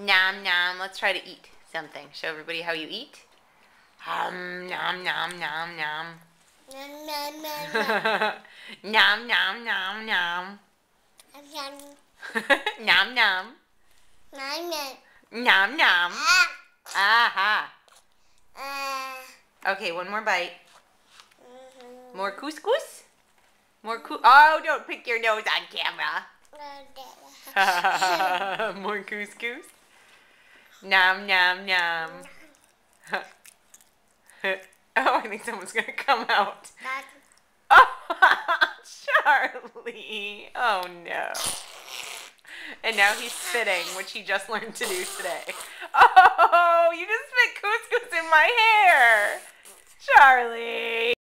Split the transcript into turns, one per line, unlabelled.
Nom nom. Let's try to eat something. Show everybody how you eat. Nom nom nom nom.
Nom nom nom
Nom nom nom nom.
nom.
Nom nom.
Nom nom.
Nom nom. Aha.
Ah.
Okay, one more bite. More couscous? Oh, don't pick your nose on camera. More couscous. Nom nom nom. Oh, I think someone's gonna come out. Oh, Charlie. Oh no. And now he's spitting, which he just learned to do today. Oh, you just spit couscous in my hair. Charlie.